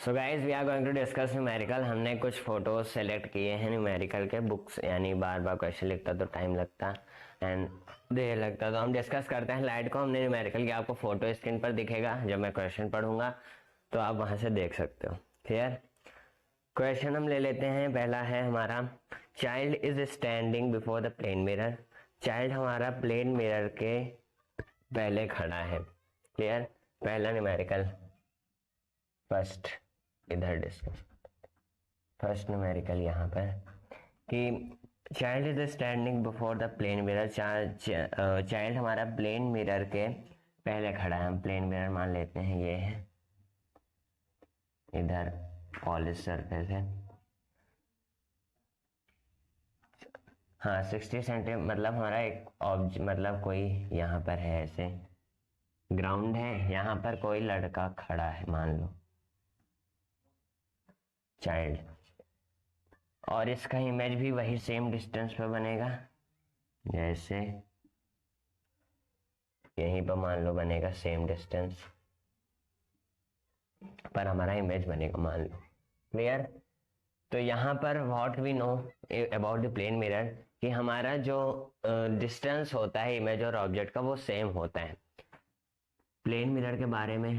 So guys we are going to discuss numerical. हमने कुछ photos select किए हैं न्यूमेरिकल के बुक्स, यानी बार बार क्वेश्चन लिखता तो टाइम लगता एंड देर लगता, तो हम डिस्कस करते हैं लाइट को। हमने न्यूमेरिकल की आपको फोटो स्क्रीन पर दिखेगा जब मैं क्वेश्चन पढ़ूंगा, तो आप वहां से देख सकते हो। क्लियर? क्वेश्चन हम ले लेते हैं। पहला है हमारा, child is standing before the plane mirror. Child हमारा प्लेन मिरर के पहले खड़ा है। क्लियर? पहला न्यूमेरिकल फर्स्ट इधर डिस्कस, फर्स्ट न्यूमेरिकल यहाँ पर कि child is standing before the plane mirror. Child हमारा प्लेन मिरर के पहले खड़ा है। हम प्लेन मिरर मान लेते हैं, ये है, इधर पॉलिश सरफेस है। हाँ 60 सेंटीमीटर मतलब हमारा एक ऑब्जेक्ट, मतलब कोई यहाँ पर है, ऐसे ग्राउंड है, यहाँ पर कोई लड़का खड़ा है मान लो, चाइल्ड, और इसका इमेज भी वही सेम डिस्टेंस पे बनेगा, जैसे यहीं पर मान लो बनेगा सेम डिस्टेंस पर हमारा इमेज बनेगा मान लो। क्लियर? तो यहाँ पर what we know about the plane mirror कि हमारा जो डिस्टेंस होता है इमेज और ऑब्जेक्ट का वो सेम होता है। प्लेन मिरर के बारे में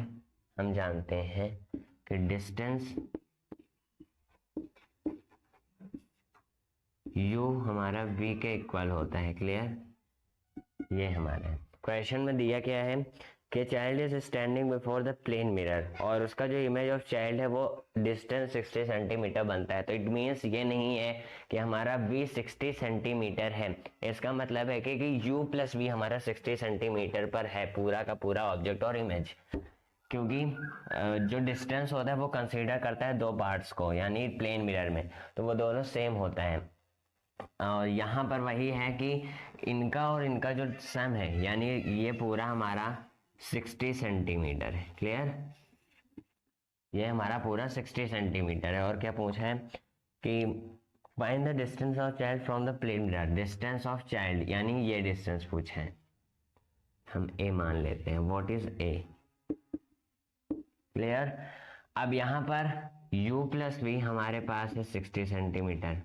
हम जानते हैं कि डिस्टेंस u हमारा v के इक्वल होता है। क्लियर? ये हमारा क्वेश्चन में दिया क्या है कि child is standing before the plane mirror, और उसका जो इमेज ऑफ चाइल्ड है वो डिस्टेंस 60 सेंटीमीटर बनता है। तो इट मीन्स ये नहीं है कि हमारा v 60 सेंटीमीटर है। इसका मतलब है कि u प्लस v हमारा 60 सेंटीमीटर पर है, पूरा का पूरा ऑब्जेक्ट और इमेज, क्योंकि जो डिस्टेंस होता है वो कंसीडर करता है दो पार्ट्स को, यानी प्लेन मिरर में, तो वो दोनों सेम होता है। और यहाँ पर वही है कि इनका और इनका जो सम है, यानी ये पूरा हमारा 60 सेंटीमीटर है। क्लियर? ये हमारा पूरा 60 सेंटीमीटर है। और क्या पूछा है कि find the distance of child from the plane mirror. Distance of child यानी ये डिस्टेंस पूछा है, हम a मान लेते हैं। What is a? क्लियर? अब यहाँ पर u प्लस v हमारे पास है 60 centimetre.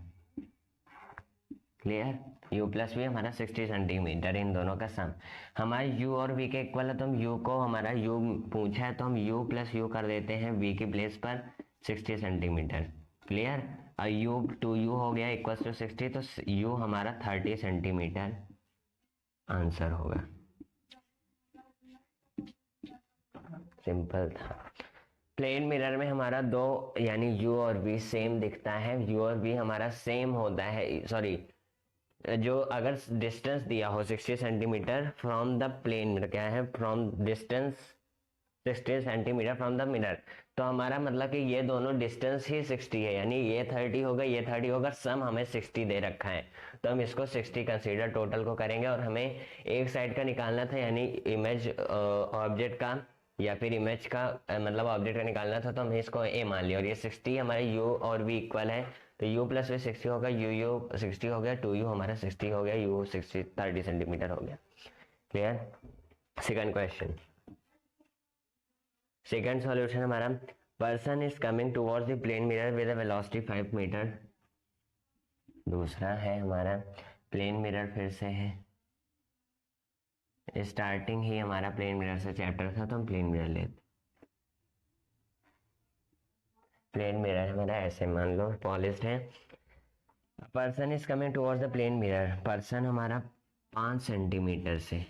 Clear? u plus v हमारा 60 सेंटीमीटर, इन दोनों का सम हमारे u और v के इक्वल है, तो हम u को, हमारा u पूछा है तो हम u प्लस u कर देते हैं v की प्लेस पर 60 सेंटीमीटर। क्लियर? और u 2u हो गया इक्वल टू 60, तो u हमारा 30 सेंटीमीटर आंसर होगा। सिंपल था। प्लेन मिरर में हमारा दो, यानी u और v सेम दिखता है। u और v हमारा सेम होता है, सॉरी, जो अगर डिस्टेंस दिया हो 60 centimetre from the plane mirror, क्या है, फ्रॉम distance 60 centimetre from the mirror, तो हमारा मतलब कि ये दोनों डिस्टेंस ही 60 है, यानी ये 30 होगा, ये 30 होगा, सम हमें 60 दे रखा है, तो हम इसको 60 कंसीडर टोटल को करेंगे। और हमें एक साइड का निकालना था, यानी इमेज ऑब्जेक्ट का या फिर इमेज का मतलब ऑब्जेक्ट का निकालना था, तो हमने इसको ए मान लिया। और ये 60 हमारे u और v इक्वल है, तो u प्लस वी 60 होगा, u 60 हो गया, 2u हमारा 60 हो गया, u 30 सेंटीमीटर हो गया। Clear? Second question, second solution हमारा, person is coming towards the plane mirror with a velocity 5 metre. दूसरा है हमारा प्लेन मिरर, फिर से है, स्टार्टिंग ही हमारा प्लेन मिरर से चैप्टर था, तो हम प्लेन मिरर लेते। प्लेन मिरर हमारा ऐसे मान लो पॉलिश्ड है। Person is coming towards the plane mirror, person हमारा 5 सेंटीमीटर से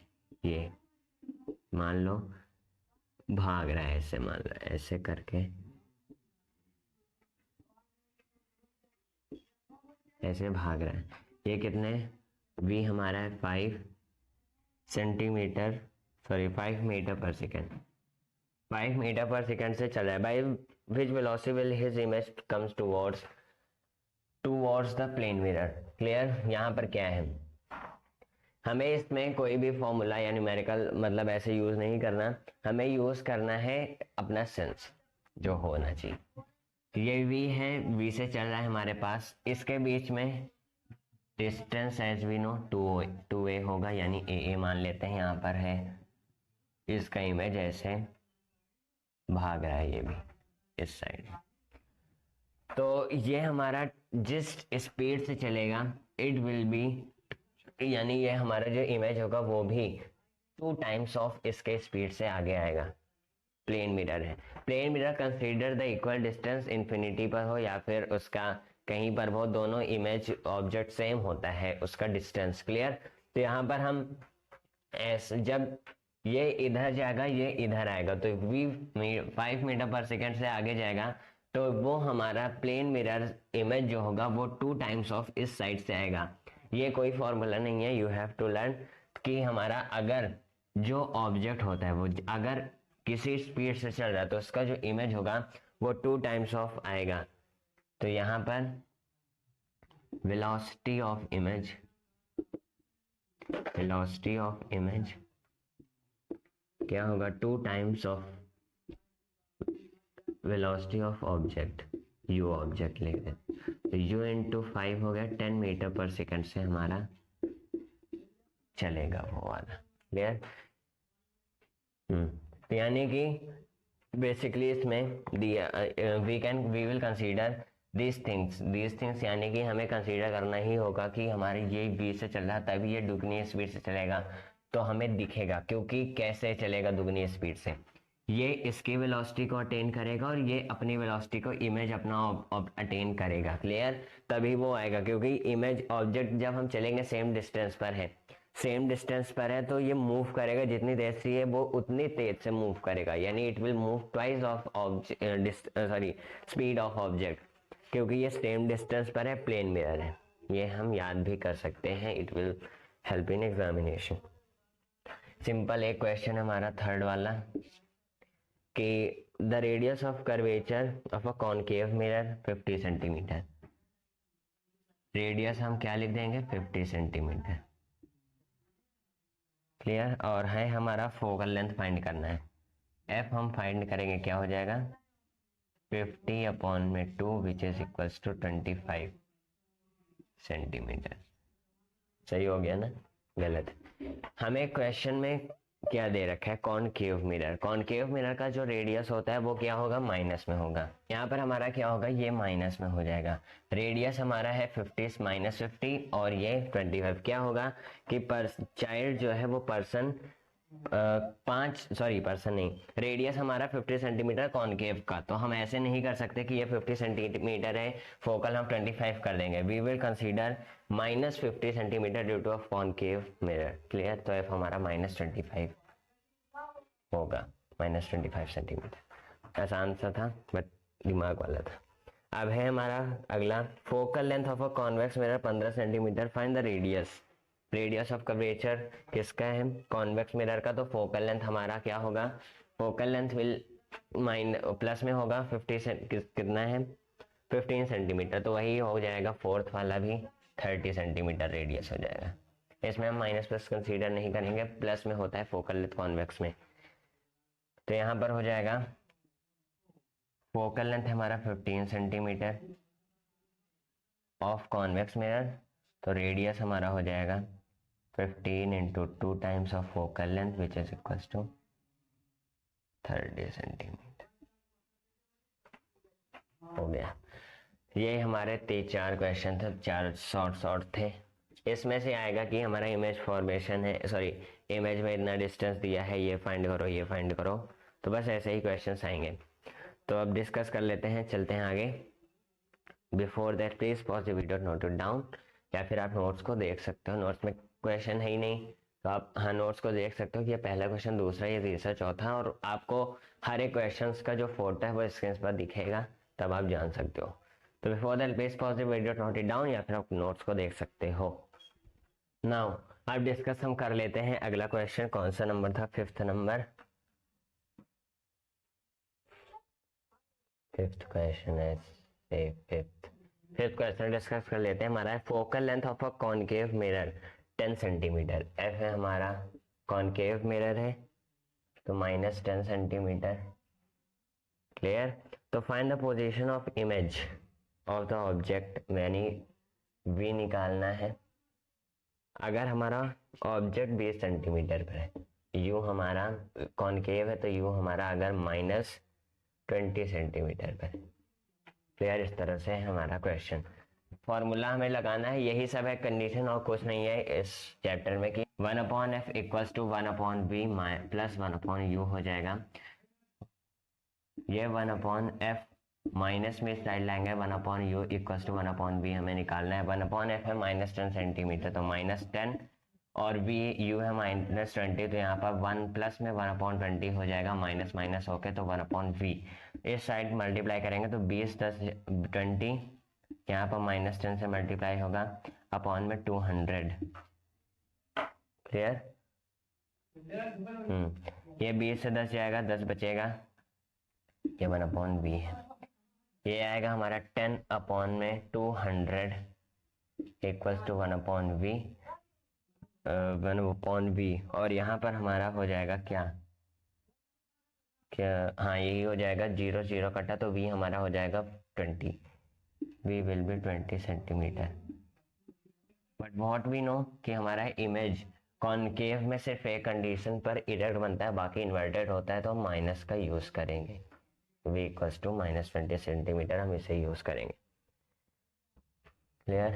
ये मान लो भाग रहा है, ऐसे मान लो, ऐसे करके ऐसे भाग रहा है। ये कितने, v हमारा है 5 centimetre, sorry 5 metre per second, 5 metre per second से चल रहा है। By which velocity will his image comes towards the plane mirror. Clear? यहाँ पर क्या है, हमें इसमें कोई भी फॉर्मूला या न्यूमेरिकल मतलब ऐसे यूज नहीं करना, हमें यूज करना है अपना सेंस जो होना चाहिए। ये v है, v से चल रहा है हमारे पास, इसके बीच में distance as we know 2a होगा, यानी a मान लेते हैं। यहाँ पर है इसका इमेज ऐसे भाग रहा है ये भी, इस साइड। तो ये हमारा जिस स्पीड से चलेगा इट विल बी, यानी ये हमारा जो इमेज होगा वो भी 2 टाइम्स ऑफ इसके स्पीड से आगे आएगा। प्लेन मिरर है। Plane mirror consider the equal distance infinity पर हो या फिर उसका कहीं पर हो, दोनों इमेज ऑब्जेक्ट सेम होता है उसका डिस्टेंस। क्लियर। तो यहाँ पर हम जब ये इधर जाएगा ये इधर आएगा तो v 5 मीटर पर सेकेंड से आगे जाएगा तो वो हमारा प्लेन मिरर इमेज जो होगा वो 2 टाइम्स ऑफ इस साइड से आएगा। ये कोई फॉर्मूला नहीं है, यू हैव टू लर्न कि हमारा अगर जो ऑब्जेक्ट होता है वो अगर किसी स्पीड से चल रहा है तो उसका जो इमेज होगा वो 2 टाइम्स ऑफ आएगा। तो यहाँ पर velocity of image, velocity of image क्या होगा 2 times of velocity of object, you object लिख दे तो u इंटू 5 हो गया 10 मीटर पर सेकंड से हमारा चलेगा वो वाला। क्लियर। तो यानी कि बेसिकली इसमें we will consider these things, यानी कि हमें कंसीडर करना ही होगा कि हमारे ये v से चल रहा है तभी ये दुगनी स्पीड से चलेगा तो हमें दिखेगा, क्योंकि कैसे चलेगा दुगनी स्पीड से, ये इसकी वेलोसिटी को अटेन करेगा और ये अपनी वेलोसिटी को इमेज अपना अटेन करेगा। क्लियर। तभी वो आएगा क्योंकि इमेज ऑब्जेक्ट जब हम चलेंगे सेम डिस्टेंस पर है, सेम डिस्टेंस पर है तो ये मूव करेगा जितनी तेज से है वो उतनी तेज से मूव करेगा, यानी it will move twice of speed of object, क्योंकि ये सेम डिस्टेंस पर है, प्लेन मिरर है। ये हम याद भी कर सकते हैं, it will help in examination. Simple एक क्वेश्चन हमारा थर्ड वाला कि the radius of curvature of a concave mirror 50 centimetre. Radius हम क्या लिख देंगे 50 सेंटीमीटर। क्लियर। और है हमारा फोकल लेंथ फाइंड करना है, एफ हम फाइंड करेंगे क्या हो जाएगा 50 अपॉन में 2 which is equals to 25 centimetre. सही हो गया ना, गलत। हमें क्वेश्चन में क्या दे रखा है कॉनकेव मिरर, कॉनकेव मिरर का जो रेडियस होता है वो क्या होगा माइनस में होगा। यहाँ पर हमारा क्या होगा ये माइनस में हो जाएगा। रेडियस हमारा है 50 माइनस 50 और ये 25। क्या होगा कि चाइल्ड जो है वो पर्सन पर्सन नहीं, रेडियस हमारा 50 सेंटीमीटर कॉनकेव का, तो हम ऐसे नहीं कर सकते कि ये 50 सेंटीमीटर है फोकल हम 25 कर देंगे। We will consider minus 50 centimetre due to of concave mirror. Clear. तो एफ हमारा -25 होगा, -25 सेंटीमीटर। आसान सा था बट दिमाग वाला था। अब है हमारा अगला focal length of a convex mirror 15 centimetre, find the radius. Radius of curvature किसका है कॉन्वेक्स मिरर का, तो फोकल लेंथ हमारा क्या होगा, फोकल लेंथ विल प्लस में होगा 50 कितना है 15 सेंटीमीटर, तो वही हो जाएगा फोर्थ वाला भी 30 सेंटीमीटर रेडियस हो जाएगा। इसमें हम माइनस प्लस कंसीडर नहीं करेंगे, प्लस में होता है फोकल लेंथ कॉन्वेक्स में। तो यहाँ पर हो जाएगा फोकल लेंथ हमारा 15 सेंटीमीटर ऑफ कॉन्वेक्स मिरर, तो रेडियस हमारा हो जाएगा 15 into 2 times of focal length which is equal to 30 centimetre. हो गया। ये हमारे 4 क्वेश्चन थे, 4 शॉर्ट थे। इसमें से आएगा कि हमारा इमेज फॉर्मेशन है, सॉरी इमेज में इतना डिस्टेंस दिया है, ये फाइंड करो ये फाइंड करो, तो बस ऐसे ही क्वेश्चंस आएंगे। तो अब डिस्कस कर लेते हैं, चलते हैं आगे। Before that please pause the video, note it down, या फिर आप नोट्स को देख सकते हो, नोट्स में क्वेश्चन है ही नहीं तो आप हाँ नोट्स को देख सकते हो कि ये पहला क्वेश्चन, दूसरा, ये तीसरा, चौथा, और आपको हर एक क्वेश्चन का जो फोटो है वो स्क्रीन पर दिखेगा, तब आप जान सकते हो। तो before that please pause the video, note it down, या फिर आप नोट्स को देख सकते हो। नाउ अब डिस्कस हम कर लेते हैं अगला क्वेश्चन, कौन सा नंबर था 5th नंबर, 5th क्वेश्चन है, फिफ्थ क्वेश्चन डिस्कस कर लेते हैं। हमारा है focal length of a concave mirror 10 centimetre. F है हमारा कॉनकेव मिरर है तो -10 सेंटीमीटर। क्लियर। तो find the position of image of the object, यानी वी निकालना है। अगर हमारा ऑब्जेक्ट 20 सेंटीमीटर पर है, यू हमारा कॉनकेव है तो यू हमारा अगर 20 सेंटीमीटर पर। क्लियर? इस तरह से हमारा क्वेश्चन। फॉर्मूला हमें लगाना है, यही सब है, कंडीशन और कुछ नहीं है इस चैप्टर में कि 1/f equals to 1/v plus 1/u हो जाएगा। ये 1/f माइनस में साइड लाएंगे, 1/u इक्वल्स टू 1/v हमें निकालना है। 1/f है -10 सेंटीमीटर, तो -10, और v u है -20, तो यहाँ पर 1 प्लस में 1/20 हो जाएगा, माइनस माइनस होके तो 1/v। इस साइड मल्टीप्लाई करेंगे तो 20 10 20, यहाँ पर -10 से मल्टीप्लाई होगा अपॉन में 200। क्लियर? ये 20 से 10 जाएगा, 10 बचेगा, ये 1/v है। ये आएगा हमारा 10 अपॉन में 200 इक्वल्स टू 1/v, 1/v। और यहाँ पर हमारा हो जाएगा क्या क्या, हाँ यही हो जाएगा, 0 0 कटा तो v हमारा हो जाएगा 20, v will be 20 centimetre. But what we know कि हमारा इमेज कॉनकेव में सिर्फ एक कंडीशन पर इरेक्ट बनता है, बाकी इन्वर्टेड होता है, तो हम माइनस का यूज करेंगे। v इक्वल्स टू -20 सेंटीमीटर, हम इसे यूज करेंगे। क्लियर?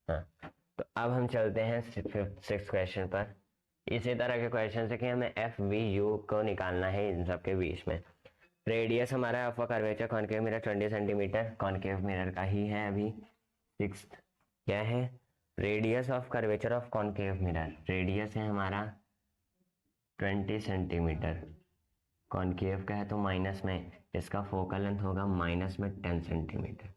हाँ, तो अब हम चलते हैं 6th क्वेश्चन पर। इसी तरह के क्वेश्चन है कि हमें एफ वी यू को निकालना है इन सब के बीच में। रेडियस हमारा of curvature concave mirror 20 centimetre, concave mirror का ही है अभी। 6th क्या है? Radius of curvature of concave mirror, radius है हमारा 20 सेंटीमीटर, कॉनकेव का है तो माइनस में, इसका फोकल लेंथ होगा माइनस में 10 सेंटीमीटर।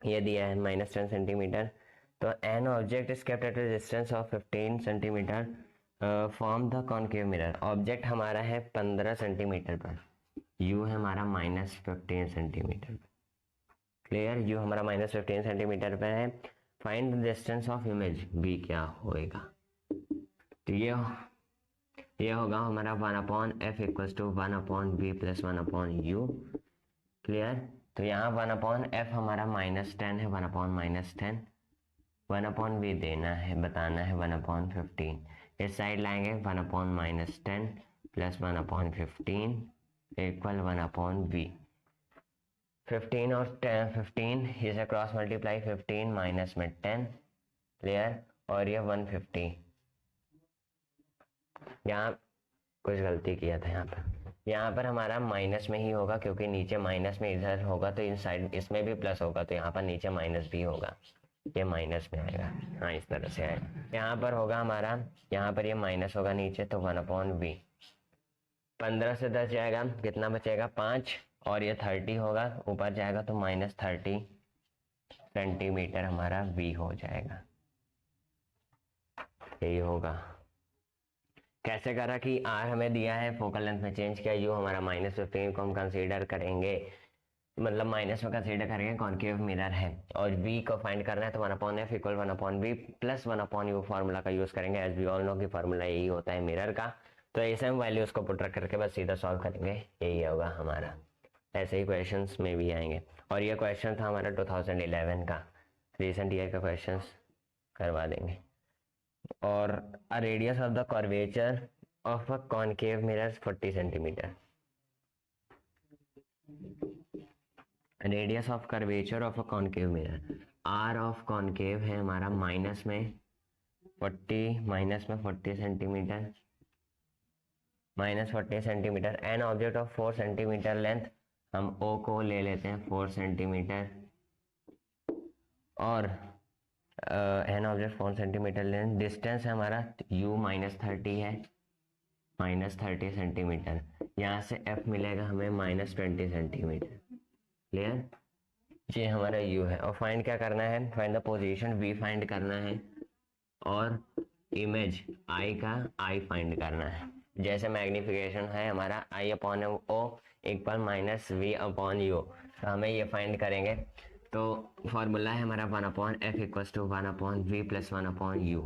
ये दिया है -10 सेंटीमीटर। तो an object is kept at a distance of 15 centimetre from the concave mirror. Object हमारा है 15 सेंटीमीटर पर, यू है हमारा -15 सेंटीमीटर पर। क्लियर? यू हमारा -15 सेंटीमीटर पर है। Find the distance of image, v क्या होएगा? तो ये होगा हमारा 1/f equals to 1/v plus 1/u। Clear? तो यहाँ 1/f हमारा -10 है, 1/10, 1/v देना है, बताना है 1/15। इस साइड लाएंगे 1/10 प्लस 1/15 इक्वल 1/v। 15 और 15 इसे क्रॉस मल्टीप्लाई, 15 माइनस में 10। क्लियर? और ये 150, यहाँ कुछ गलती किया था, यहाँ पर हमारा माइनस में ही होगा, क्योंकि नीचे माइनस में इधर होगा तो इन साइड इसमें भी प्लस होगा, तो यहाँ पर नीचे माइनस भी होगा, ये माइनस में आएगा। हाँ, इस तरह से आएगा। यहाँ पर होगा हमारा, यहाँ पर ये माइनस होगा नीचे, तो 1/v। 15 से 10 जाएगा, कितना बचेगा? 5, और ये 30 होगा, ऊपर जाएगा तो -30 सेंटीमीटर हमारा v हो जाएगा। यही होगा। कैसे करा कि r हमें दिया है, फोकल लेंथ में चेंज किया, u हमारा -15 को हम कंसीडर करेंगे, मतलब माइनस में कंसीडर करेंगे, कॉनकेव मिरर है, और v को फाइंड करना है, तो 1/f equal 1/v plus 1/u formula का यूज करेंगे। एज वी ऑल नो कि फार्मूला यही होता है मिरर का, तो ऐसे हम वैल्यूज को पुट रख करके बस सीधा सॉल्व करेंगे, यही होगा हमारा। ऐसे ही क्वेश्चंस में भी आएंगे। और ये क्वेश्चन था हमारा 2011 का, रिसेंट ईयर का क्वेश्चन करवा देंगे। और radius of the curvature of a concave mirror 40 centimetre. Radius of curvature of a concave mirror, R of concave है हमारा माइनस में 40 centimetre, -40 centimetre. An object of 4 centimetre length, हम ओ को ले लेते हैं 4 सेंटीमीटर, और an object 4 centimetre length. Distance है हमारा u -30 है, -30 सेंटीमीटर। यहाँ से f मिलेगा हमें -20 सेंटीमीटर। क्लियर? ये हमारा u है। और फाइंड क्या करना है? Find the position v find करना है, और इमेज i का i फाइंड करना है। जैसे मैग्निफिकेशन है हमारा I/O इक्वल -v/u, तो हमें ये फाइंड करेंगे। तो फॉर्मूला है हमारा 1/f equals to 1/v plus 1/u।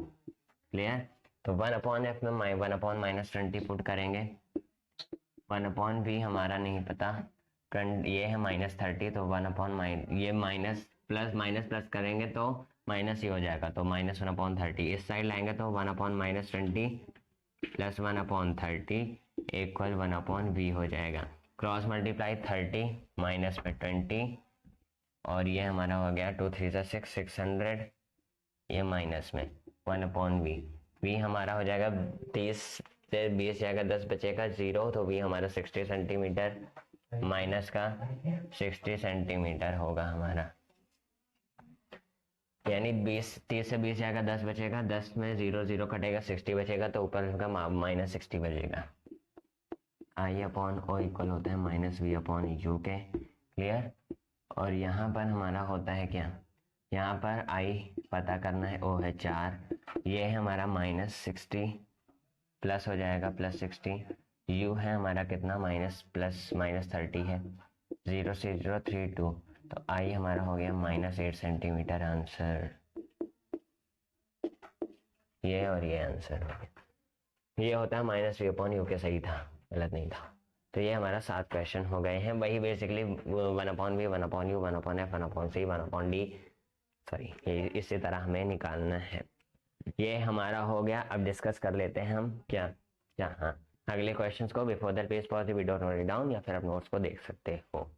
Clear? तो 1/f में 1/-20 पुट करेंगे, 1/v हमारा नहीं पता, ये है -30, तो 1/, ये माइनस प्लस करेंगे तो माइनस ही हो जाएगा, तो -1/30। इस साइड लाएंगे तो 1/-20 प्लस 1/30 इक्वल 1/v हो जाएगा। क्रॉस मल्टीप्लाई 30 माइनस में 20 और ये हमारा हो गया 2 3 6 600, ये माइनस में 1/v। v हमारा हो जाएगा 30 से 20 जाएगा 10 बचेगा 0, तो v हमारा 60 सेंटीमीटर माइनस का 60 सेंटीमीटर होगा हमारा, यानी 30 से 20 जाएगा 10 बचेगा, 10 में 0 0 कटेगा 60 बचेगा, तो ऊपर का माइनस 60 बचेगा। आई अपॉन ओ इक्वल होता है माइनस वी अपॉन यू के। क्लियर। और यहाँ पर हमारा होता है क्या, यहाँ पर आई पता करना है, ओ है 4, ये है हमारा माइनस 60 प्लस हो जाएगा प्लस 60, यू है हमारा कितना माइनस प्लस माइनस 30 है, 0 से 0 3 2, तो आई हमारा हो गया -8 सेंटीमीटर आंसर। ये और ये आंसर हो गया। ये होता है माइनस वी अपॉन यू के, सही था, गलत नहीं था। तो ये हमारा 7 क्वेश्चन हो गए हैं। वही basically 1/v 1/u 1/f 1/c 1/d, sorry, ये इसी तरह हमें निकालना है। ये हमारा हो गया। अब डिस्कस कर लेते हैं हम क्या क्या, हाँ, अगले क्वेश्चंस को। Before that please pause the video, note it down, या फिर आप नोट्स को देख सकते हो।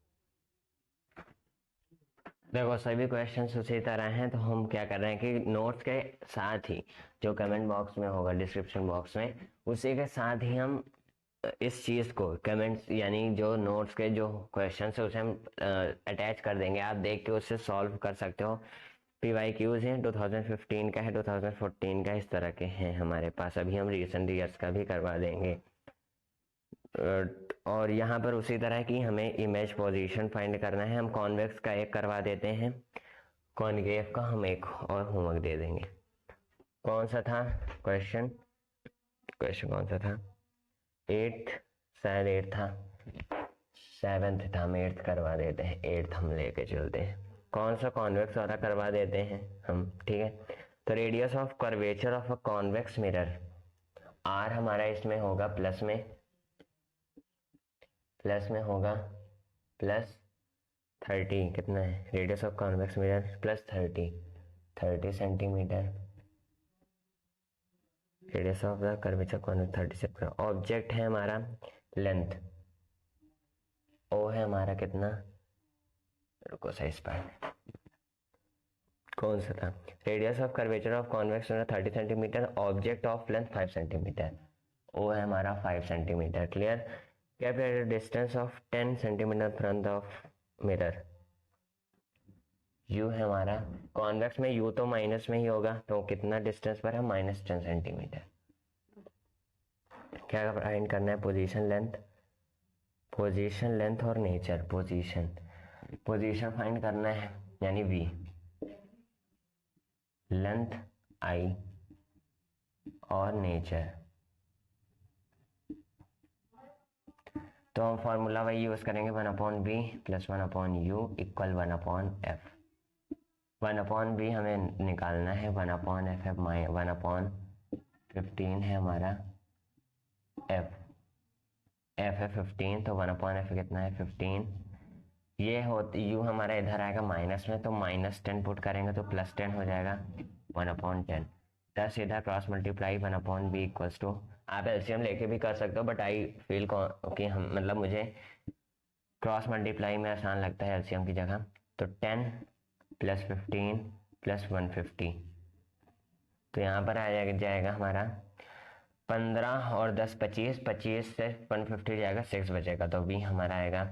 देखो सभी क्वेश्चंस उसी तरह हैं, तो हम क्या कर रहे हैं कि नोट्स के साथ ही जो कमेंट बॉक्स में होगा, डिस्क्रिप्शन बॉक्स में, उसी के साथ ही हम इस चीज़ को कमेंट्स, यानी जो नोट्स के जो क्वेश्चंस है उसे हम अटैच कर देंगे। आप देख के उससे सॉल्व कर सकते हो। PYQs हैं, 2015 का है, 2014 का, इस तरह के हैं हमारे पास। अभी हम रिसेंट ईयर्स का भी करवा देंगे। और यहाँ पर उसी तरह की हमें इमेज पोजीशन फाइंड करना है। हम कॉन्वेक्स का एक करवा देते हैं, कॉनकेव का हम एक और होमवर्क दे देंगे। कौन सा था क्वेश्चन कौन सा था? 8th, शायद 8 था, 7th था, हम 8th करवा देते हैं। 8th हम लेके चलते हैं। कौन सा? कॉन्वेक्स वाला करवा देते हैं हम, ठीक है। तो radius of curvature of a convex mirror, R हमारा इसमें होगा प्लस में होगा प्लस 30, कितना है radius of convex mirror plus 30 centimetre. Radius of the curvature convex 30 centimetre. Object है हमारा लेंथ, ओ है हमारा कितना, रुको साइज पर, कौन सा था? Radius of curvature of convex mirror 30 centimetre, object of length 5 centimetre, O है हमारा 5 centimetre. Clear. Calculate distance of 10 centimetre front of mirror, U है हमारा, कॉन्वेक्स में यू तो माइनस में ही होगा, तो कितना डिस्टेंस पर है? -10 सेंटीमीटर। क्या फाइंड करना है? पोजीशन लेंथ और नेचर। पोजीशन फाइंड करना है, यानी v, लेंथ i और नेचर। तो हम फॉर्मूला वही यूज करेंगे, 1/v + 1/u = 1/f। 1/v हमें निकालना है, 1/f है 1/15 है हमारा f है 15, तो 1/f कितना है 15। ये होती u हमारा इधर आएगा माइनस में, तो -10 पुट करेंगे तो +10 हो जाएगा 1/10। 10 इधर क्रॉस मल्टीप्लाई 1/v = आप एलसीएम लेके भी कर सकते हो, बट आई फील कि हम मतलब मुझे क्रॉस मल्टीप्लाई में आसान लगता है एलसीएम की जगह। तो 10 + 15 + 150, तो यहाँ पर आ जाएगा हमारा 15 और 10 25, 25 से 150 जाएगा 6 बचेगा, तो भी हमारा आएगा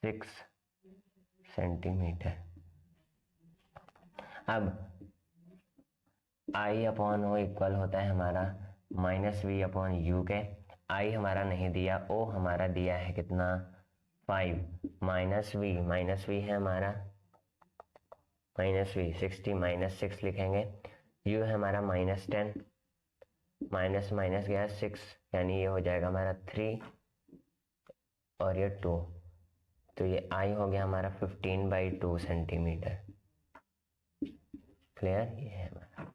6 सेंटीमीटर। अब I/O इक्वल होता है हमारा -v/u के। I हमारा नहीं दिया, O हमारा दिया है कितना 5, -v है हमारा -v 60 -6 लिखेंगे। u है हमारा -10, माइनस गया 6, यानी ये हो जाएगा हमारा 3 और ये 2, तो ये I हो गया हमारा 15/2 सेंटीमीटर। क्लियर। ये है हमारा,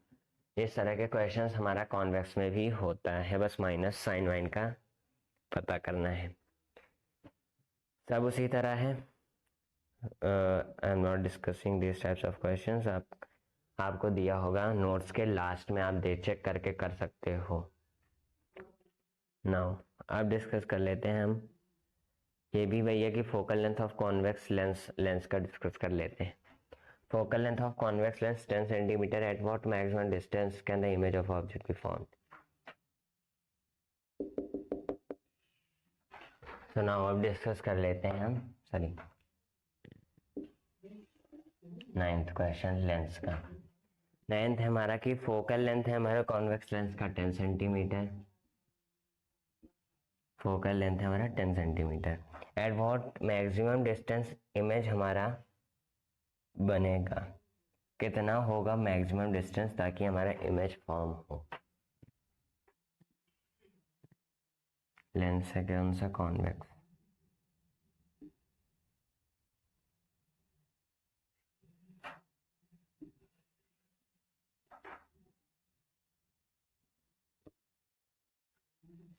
इस तरह के क्वेश्चंस हमारा कॉन्वेक्स में भी होता है, बस माइनस साइन वाइन का पता करना है। सब उसी तरह है। I am not discussing this types of questions. आपको दिया होगा नोट्स के लास्ट में, आप चेक करके कर सकते हो। नाउ अब डिस्कस कर लेते हैं हम, ये भी वही है कि focal length of convex lens का डिस्कस कर लेते हैं। Focal length of convex lens 10 centimetre, at what maximum distance can the image of object be found. So now अब डिस्कस कर लेते हैं हम, सॉरी 9th क्वेश्चन लेंस का। 9th है हमारा कि फोकल लेंथ है हमारा कॉन्वेक्स लेंस का 10 सेंटीमीटर, फोकल लेंथ है हमारा 10 centimetre, at what maximum distance image हमारा बनेगा, कितना होगा मैक्सिमम डिस्टेंस ताकि हमारा इमेज फॉर्म हो। लेंस है कौन सा, कॉन्वेक्स।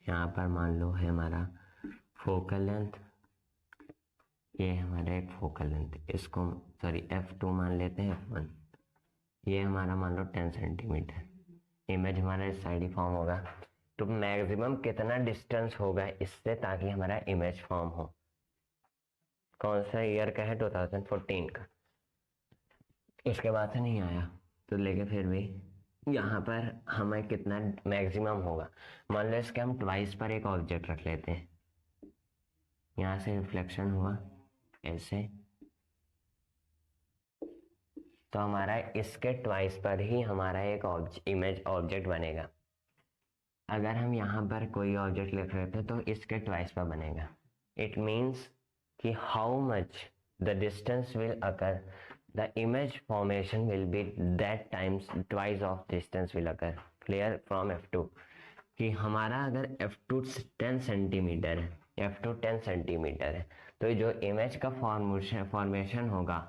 यहाँ पर मान लो है हमारा फोकल लेंथ, ये हमारा एक फोकल लेंथ, इसको सॉरी f2 मान लेते हैं, f1, ये हमारा मान लो 10 सेंटीमीटर, इमेज हमारा इस साइड ही फॉर्म होगा। तो मैक्सिमम कितना डिस्टेंस होगा इससे ताकि हमारा इमेज फॉर्म हो। कौन सा ईयर का है, 2014 का, इसके बाद से नहीं आया तो लेके फिर भी यहाँ पर हमें कितना मैक्सिमम होगा। मान लो इसके हम ट्वाइस पर एक ऑब्जेक्ट रख लेते हैं, यहाँ से रिफ्लेक्शन हुआ ऐसे, तो हमारा इसके ट्वाइस पर ही हमारा एक इमेज ऑब्जेक्ट बनेगा। अगर हम यहाँ पर कोई ऑब्जेक्ट लिख रहे थे तो इसके ट्वाइस पर बनेगा। इट मीन्स कि how much the distance will occur, the image formation will be that times twice of distance will occur, clear from f2, कि हमारा अगर f2 10 सेंटीमीटर है, f2 10 सेंटीमीटर है, तो जो इमेज का फॉर्मेशन होगा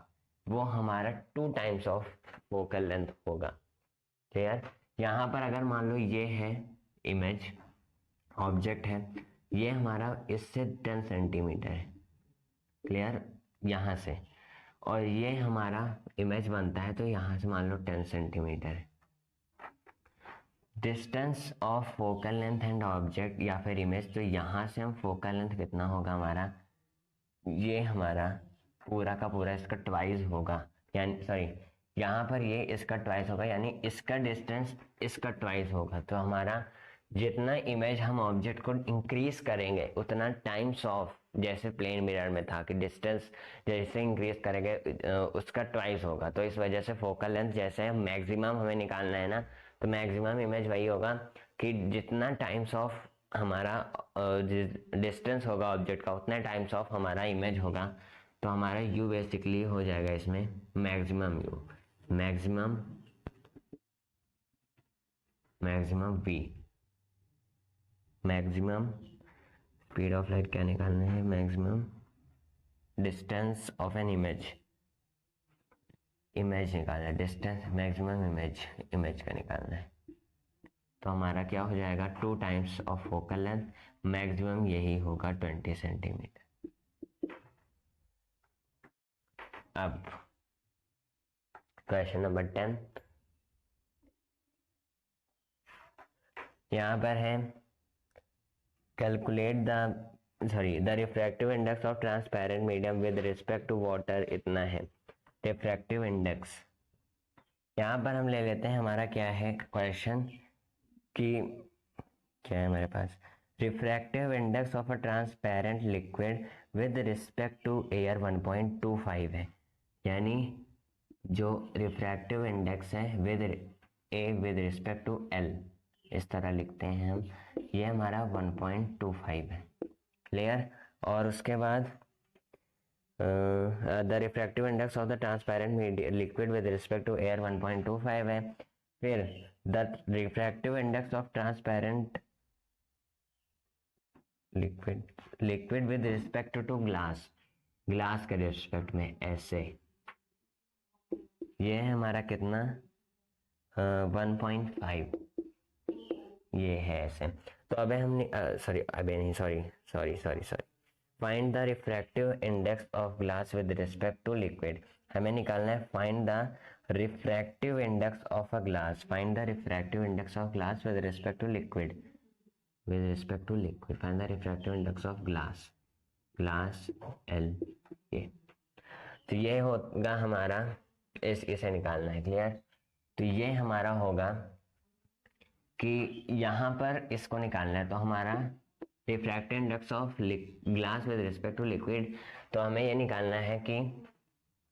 वो हमारा 2 टाइम्स ऑफ फोकल लेंथ होगा। क्लियर। यहाँ पर अगर मान लो ये है इमेज ऑब्जेक्ट है, ये हमारा इससे 10 सेंटीमीटर है, क्लियर, यहाँ से, और ये हमारा इमेज बनता है तो यहाँ से मान लो 10 सेंटीमीटर है। Distance of focal length and object या फिर इमेज, तो यहाँ से हम फोकल लेंथ कितना होगा हमारा, ये हमारा पूरा का पूरा इसका ट्वाइस होगा, यानी सॉरी यहाँ पर ये इसका ट्वाइस होगा, यानी इसका डिस्टेंस इसका ट्वाइस होगा। तो हमारा जितना इमेज हम ऑब्जेक्ट को इंक्रीज करेंगे उतना टाइम्स ऑफ, जैसे प्लेन मिरर में था कि डिस्टेंस जैसे इंक्रीज करेंगे उसका ट्वाइस होगा। तो इस वजह से फोकल लेंथ जैसे मैक्सिमम हमें निकालना है ना, तो मैक्सिमम इमेज वही होगा कि जितना टाइम्स ऑफ हमारा डिस्टेंस होगा ऑब्जेक्ट का उतना टाइम्स ऑफ हमारा इमेज होगा। तो हमारा u बेसिकली हो जाएगा इसमें maximum u, maximum v, maximum speed of light क्या निकालना है, maximum distance of an image निकालना है, डिस्टेंस मैक्सिमम इमेज का निकालना है। तो हमारा क्या हो जाएगा 2 times of focal length, maximum यही होगा 20 सेंटीमीटर। अब क्वेश्चन नंबर 10 यहाँ पर है, calculate the refractive index of transparent medium with respect to water, इतना है रिफ्रैक्टिव इंडेक्स। यहाँ पर हम ले लेते हैं, हमारा क्या है क्वेश्चन कि क्या है हमारे पास, refractive index of a transparent liquid with respect to air 1.25 है, यानी जो रिफ्रैक्टिव इंडेक्स है विद रिस्पेक्ट टू एल, इस तरह लिखते हैं हम, ये हमारा 1.25 है, क्लियर। और उसके बाद the refractive index of the transparent liquid with respect to air 1.25 है। फिर the refractive index of transparent liquid with respect to glass के रिस्पेक्ट में ऐसे, ये है हमारा कितना 1.5, ये है ऐसे। तो अबे हमने find the refractive index of glass with respect to liquid, हमें निकालना है find the refractive index of a glass, find the refractive index of glass with respect to liquid. with respect to liquid. Find the refractive index of glass L ये, तो ये होगा हमारा, इसे निकालना है। क्लियर? तो ये हमारा होगा कि यहाँ पर इसको निकालना है, तो हमारा refractive index of glass with respect to liquid, तो हमें ये निकालना है कि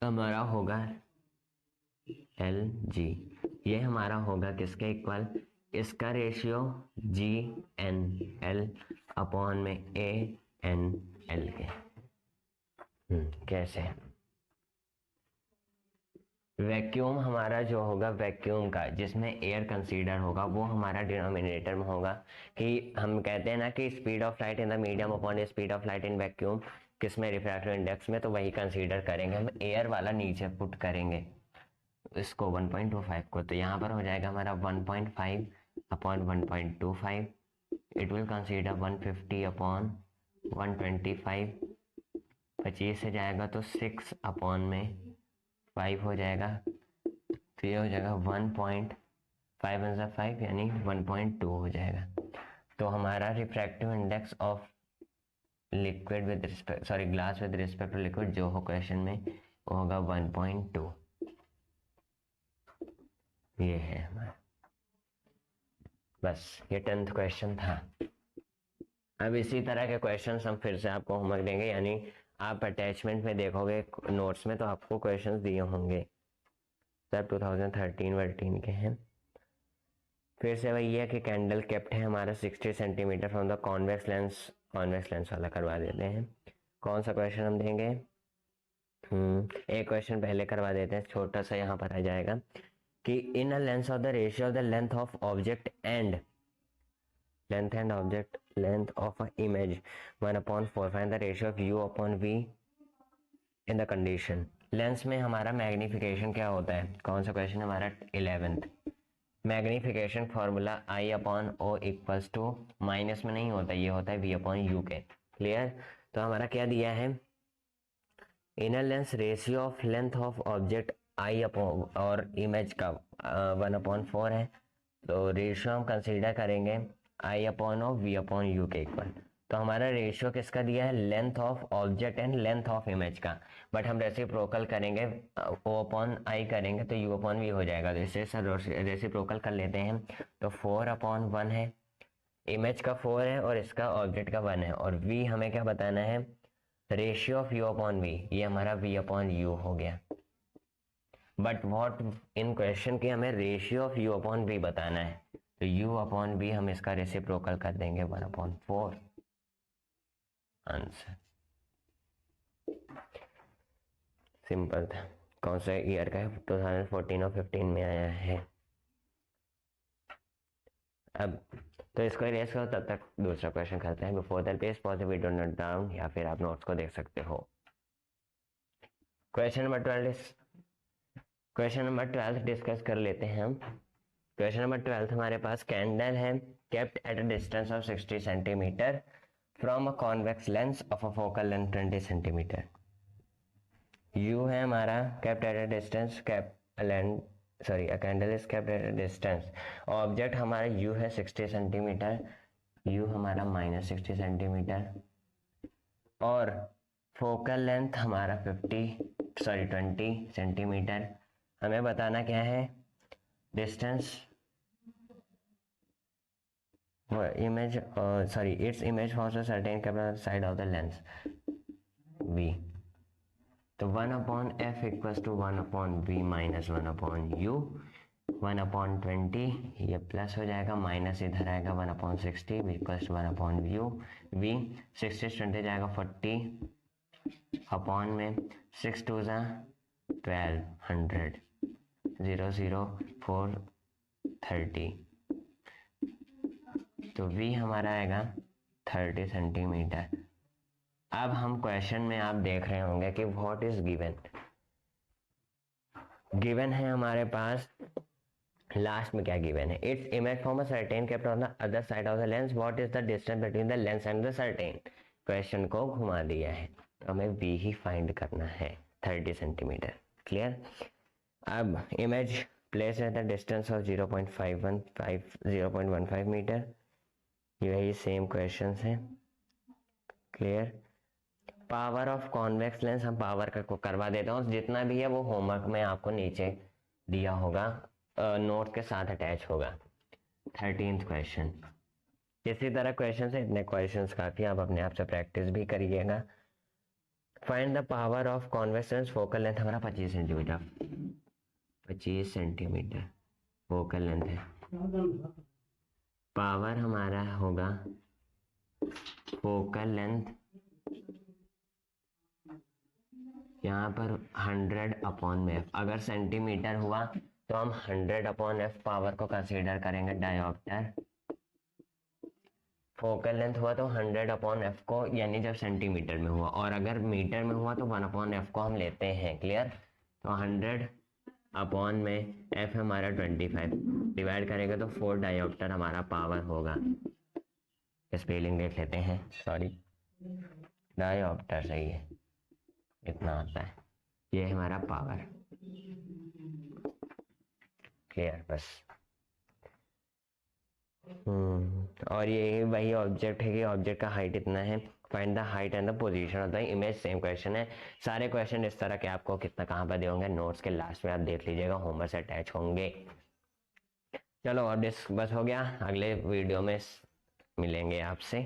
हमारा होगा LG, ये हमारा होगा किसके इक्वल, इसका रेशियो GN L अपॉन में AN L के। कैसे? वैक्यूम हमारा जो होगा, वैक्यूम का जिसमें एयर कंसीडर होगा, वो हमारा डिनोमिनेटर में होगा। कि हम कहते हैं ना कि speed of light in the medium upon speed of light in vacuum, किसमें, रिफ्रैक्टिव इंडेक्स में, तो वही कंसीडर करेंगे हम, एयर वाला नीचे पुट करेंगे इसको 1.25 को, तो यहाँ पर हो जाएगा हमारा 1.5 upon 1.25, it will consider 150 upon 125, 25 से जाएगा तो 6 अपॉन में 5 हो जाएगा, तो ये हो जाएगा 1.5 यानी 1.2 हो जाएगा। तो हमारा refractive index of liquid with respect, sorry glass with respect to liquid जो हो क्वेश्चन में, वो होगा 1.2। ये है हमारा, बस ये 10th क्वेश्चन था। अब इसी तरह के क्वेश्चन हम फिर से आपको होमवर्क देंगे, यानी आप अटैचमेंट में देखोगे नोट्स में, तो आपको क्वेश्चंस दिए होंगे, सब 2013-13 के हैं। फिर से वही है कि कैंडल केप्ट है हमारा 60 centimetre from the convex lens वाला करवा देते हैं। कौन सा क्वेश्चन हम देंगे? एक क्वेश्चन पहले करवा देते हैं, छोटा सा यहाँ पर आ जाएगा कि in a lens of the ratio of the length of object and length of a image 1/4, find the ratio of U upon V in the condition. Lens में हमारा मैग्निफिकेशन क्या होता है? कौन सा क्वेश्चन हमारा 11th? Magnification formula I upon O equals to, minus में नहीं होता, ये होता है V अपॉन U के। क्लियर? तो हमारा क्या दिया है, inner lens ratio of length of object I upon और इमेज का 1/4 है, तो रेशियो हम कंसीडर करेंगे I upon of V upon U के इक्वल। तो हमारा रेशियो किसका दिया है? Length of object and length of image का, बट हम रेसिप्रोकल करेंगे, O अपॉन I करेंगे तो U अपॉन V हो जाएगा, तो इसे रेसिप्रोकल कर लेते हैं, तो 4/1 है, इमेज का 4 है और इसका ऑब्जेक्ट का 1 है, और V हमें क्या बताना है? Ratio of U upon V, ये हमारा V अपॉन U हो गया। बट वॉट इन क्वेश्चन की हमें ratio of U upon V बताना है, तो U अपॉन V हम इसका रेसिप्रोकल कर देंगे 1/4। आंसर सिंपल था। कौन सा ईयर का है? 2014 और 15 में आया है। अब तो इसको इरेज करो, तब तक दूसरा क्वेश्चन करते हैं। Before that please pause the video, note down, या फिर आप नोट्स को देख सकते हो। क्वेश्चन नंबर 12 डिस्कस कर लेते हैं हम। क्वेश्चन नंबर 12 हमारे पास, कैंडल है kept at a distance of 60 centimetre from a convex lens of a focal length 20 centimetre. U है हमारा kept at a distance, a candle is kept at a distance, object हमारा U है 60 centimetre, U हमारा -60 centimetre, और focal length हमारा 20 centimetre. हमें बताना क्या है? Distance image, it's image forms a certain capital side of the lens V, तो 1/f equals to 1/v minus 1/u, 1/20, ये प्लस हो जाएगा, माइनस इधर आएगा 1/60 इक्वल्स टू 1/u, v 60 20 जाएगा 40 अपॉन में 6 2 12 100 0 0 4 30, तो v हमारा आएगा 30 सेंटीमीटर। अब हम क्वेश्चन में आप देख रहे होंगे कि व्हाट इज गिवन है हमारे पास, लास्ट में क्या गिवन है? Its image from a certain kept on the other side of the lens, what is the distance between the lens and the certain. Question को घुमा दिया है, हमें v ही फाइंड करना है 30 सेंटीमीटर। क्लियर? अब image place at the distance of 0.15 metre, यही same question है। Clear. Power of convex lens, हम पावर का को करवा देता हूँ, जितना भी है वो होमवर्क में आपको नीचे दिया होगा, नोट के साथ अटैच होगा। 13th question. इसी तरह क्वेश्चन है, इतने क्वेश्चन काफी, आप अपने आप से प्रैक्टिस भी करिएगा। Find the power of convex lens, focal length हमारा 25 सेंटीमीटर, 25 सेंटीमीटर फोकल लेंथ है। पावर हमारा होगा फोकल लेंथ यहाँ पर 100/f, अगर सेंटीमीटर हुआ तो हम 100/f पावर को कंसीडर करेंगे डायोप्टर। फोकल लेंथ हुआ तो 100/f को, यानी जब सेंटीमीटर में हुआ, और अगर मीटर में हुआ तो 1/f को हम लेते हैं। क्लियर। तो 100/f हमारा 25, डिवाइड करेंगे तो 4 डायोप्टर हमारा पावर होगा। स्पेलिंग देख लेते हैं, सॉरी, डायोप्टर सही है, इतना आता है, ये हमारा पावर। क्लियर। बस और ये वही ऑब्जेक्ट है कि ऑब्जेक्ट का हाइट इतना है, find the height and the position of the image, same question है। सारे क्वेश्चन इस तरह के आपको कितना कहाँ पर दे होंगे, नोट्स के लास्ट में आप देख लीजिएगा, होमवर्क से अटैच होंगे। चलो अब बस हो गया, अगले वीडियो में मिलेंगे आपसे।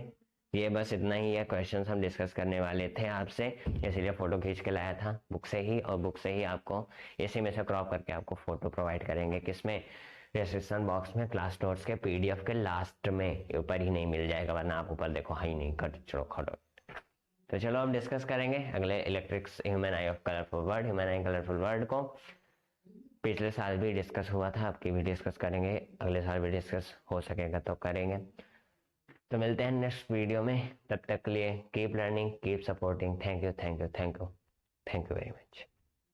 ये बस इतना ही है, क्वेश्चंस हम डिस्कस करने वाले थे आपसे, इसीलिए फ़ोटो खींच के लाया था बुक से ही, और बुक से ही आपको इसी में से क्रॉप करके आपको फ़ोटो प्रोवाइड करेंगे। किसमें? डिस्क्रिप्शन बॉक्स में, क्लास नोट्स के पीडीएफ के लास्ट में, ऊपर ही नहीं मिल जाएगा, वरना आप ऊपर देखो हाई नहीं कर, चलो खटो। तो चलो अब डिस्कस करेंगे अगले electrics human I of colourful world, human I colourful world को पिछले साल भी डिस्कस हुआ था, आपकी भी डिस्कस करेंगे, अगले साल भी डिस्कस हो सकेगा तो करेंगे। तो मिलते हैं नेक्स्ट वीडियो में, तब तक के लिए keep learning, keep supporting. Thank you, thank you, thank you, thank you very much.